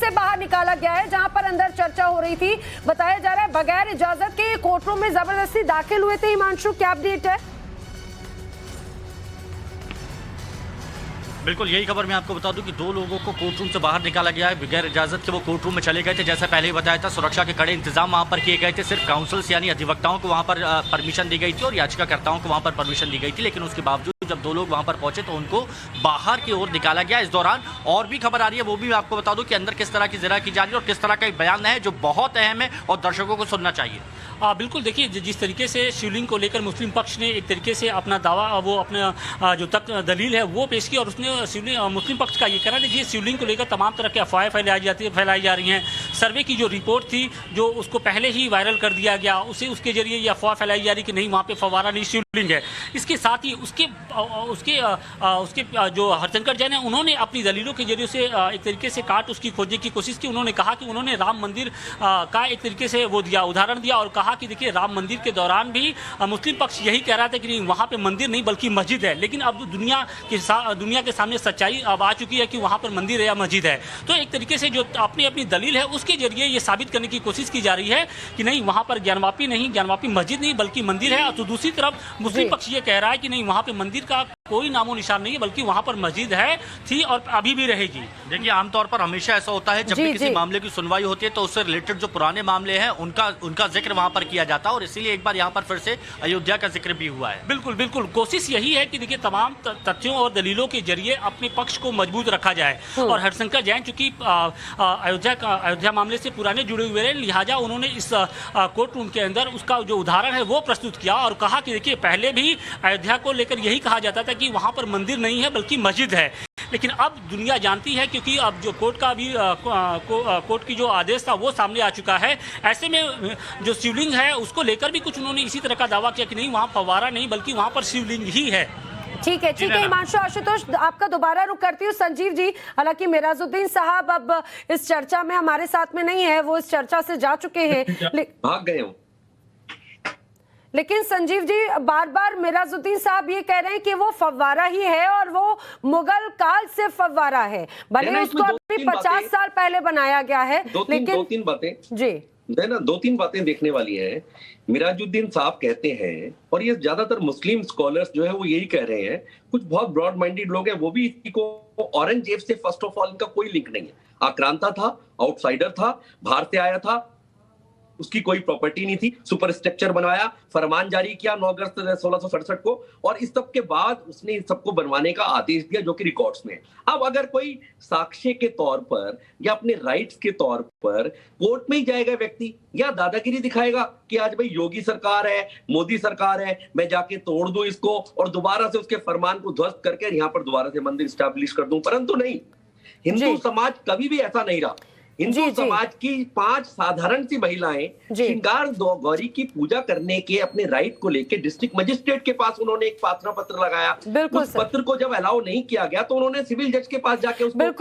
से बाहर निकाला गया है, जहां पर अंदर चर्चा हो रही थी। बताया जा रहा है बगैर इजाजत के कोर्ट रूम में जबरदस्ती दाखिल हुए थे। हिमांशु, क्या अपडेट है? बिल्कुल यही खबर मैं आपको बता दूं कि 2 लोगों को कोर्ट रूम से बाहर निकाला गया है बगैर इजाजत के। वो कोर्ट रूम में चले गए थे, जैसा पहले ही बताया था। सुरक्षा के कड़े इंतजाम वहां पर किए गए थे। सिर्फ काउंसिल्स यानी अधिवक्ताओं को वहां पर परमिशन दी गई थी और याचिकाकर्ताओं को वहां पर परमिशन दी गई थी, लेकिन उसके बावजूद जब 2 लोग वहां पर पहुंचे तो उनको बाहर की ओर निकाला गया। इस दौरान और भी खबर आ रही है, वो भी मैं आपको बता दूं कि अंदर किस तरह की जिरा की जा रही है और किस तरह का एक बयान है जो बहुत अहम है और दर्शकों को सुनना चाहिए। बिल्कुल, देखिए जिस तरीके से शिवलिंग को लेकर मुस्लिम पक्ष ने एक तरीके से अपना दावा, वो अपना जो तक दलील है वो पेश की, और उसने शिवलिंग मुस्लिम पक्ष का ये कहना है कि शिवलिंग को लेकर तमाम तरह की अफवाहें फैलाई जा रही हैं। सर्वे की जो रिपोर्ट थी जो उसको पहले ही वायरल कर दिया गया, उसके जरिए ये अफवाह फैलाई जा रही कि नहीं वहाँ पे फव्वारा नहीं शिवलिंग है। इसके साथ ही उसके जो हरशंकर जैन है उन्होंने अपनी दलीलों के जरिए से एक तरीके से काट उसकी खोजने की कोशिश की। उन्होंने कहा कि उन्होंने राम मंदिर का एक तरीके से वो दिया, उदाहरण दिया, और कहा कि देखिए राम मंदिर के दौरान भी मुस्लिम पक्ष यही कह रहा था कि नहीं वहाँ पे मंदिर नहीं बल्कि मस्जिद है, लेकिन अब दुनिया के सामने सच्चाई अब आ चुकी है कि वहाँ पर मंदिर है या मस्जिद है। तो एक तरीके से जो अपनी दलील है उसके जरिए ये साबित करने की कोशिश की जा रही है कि नहीं वहाँ पर ज्ञानवापी मस्जिद नहीं बल्कि मंदिर है। तो दूसरी तरफ मुस्लिम पक्ष ये कह रहा है कि नहीं वहाँ पे मंदिर का कोई नामो निशान नहीं है बल्कि वहाँ पर मस्जिद है, थी और अभी भी रहेगी। देखिए आमतौर पर हमेशा ऐसा होता है जब भी किसी मामले की सुनवाई होती है तो उससे रिलेटेड जो पुराने मामले हैं उनका जिक्र वहाँ पर किया जाता है, और इसीलिए एक बार यहाँ पर फिर से अयोध्या का जिक्र भी हुआ है। बिल्कुल कोशिश यही है कि देखिए तमाम तथ्यों और दलीलों के जरिए अपने पक्ष को मजबूत रखा जाए। और हरशंकर जैन चूंकि अयोध्या मामले से पुराने जुड़े हुए हैं, लिहाजा उन्होंने इस कोर्ट रूम के अंदर उसका जो उदाहरण है वो प्रस्तुत किया और कहा कि देखिए पहले भी अयोध्या को लेकर यही कहा जाता था कि वहाँ पर मंदिर नहीं है बल्कि मस्जिद है, लेकिन अब दुनिया जानती है क्योंकि अब जो कोर्ट का भी कोर्ट की जो आदेश था वो सामने आ चुका है। ऐसे में जो शिवलिंग है उसको लेकर भी कुछ उन्होंने इसी तरह का दावा किया कि नहीं वहाँ फव्वारा नहीं बल्कि वहाँ पर शिवलिंग ही है। ठीक है हिमांशु, आशुतोष आपका दोबारा रुख करती हूँ। संजीव जी, हालांकि मेराजुद्दीन साहब अब इस चर्चा में हमारे साथ में नहीं है, वो इस चर्चा से जा चुके हैं, भाग गए हो। लेकिन संजीव जी बार बार मेराजुद्दीन साहब ये कह रहे हैं कि वो फव्वारा ही है और वो मुगल काल से फव्वारा है, भले उसको अभी 50 साल पहले बनाया गया है। लेकिन 2-3 बातें जी है ना, 2-3 बातें देखने वाली है। मिराजुद्दीन साहब कहते हैं, और ये ज्यादातर मुस्लिम स्कॉलर्स जो है वो यही कह रहे हैं, कुछ बहुत ब्रॉड माइंडेड लोग हैं वो भी इसी को, औरंगजेब से फर्स्ट ऑफ ऑल इनका कोई लिंक नहीं है। आक्रांता था, आउटसाइडर था, बाहर से आया था, उसकी कोई प्रॉपर्टी नहीं थी, सुपर स्ट्रक्चर बनवाया, फरमान जारी किया 9 अगस्त 1667 को, और इस सब के बाद उसने इन सबको बनवाने का आदेश दिया जो कि रिकॉर्ड्स में है। अब अगर कोई साक्ष्य के तौर पर या अपने राइट्स के तौर पर कोर्ट में ही जाएगा व्यक्ति या दादागिरी दिखाएगा कि आज भाई योगी सरकार है, मोदी सरकार है, मैं जाके तोड़ दूं इसको और दोबारा से उसके फरमान को ध्वस्त करके यहाँ पर दोबारा से मंदिर स्टैब्लिश कर दूं, परंतु नहीं, हिंदू समाज कभी भी ऐसा नहीं रहा। हिंदू समाज की 5 साधारण सी महिलाएं श्रृंगार गौरी की पूजा करने के अपने राइट को लेकर डिस्ट्रिक्ट मजिस्ट्रेट के पास उन्होंने एक प्रार्थना पत्र लगाया। उस पत्र को जब अलाउ नहीं किया गया तो उन्होंने सिविल जज के पास जाके उसको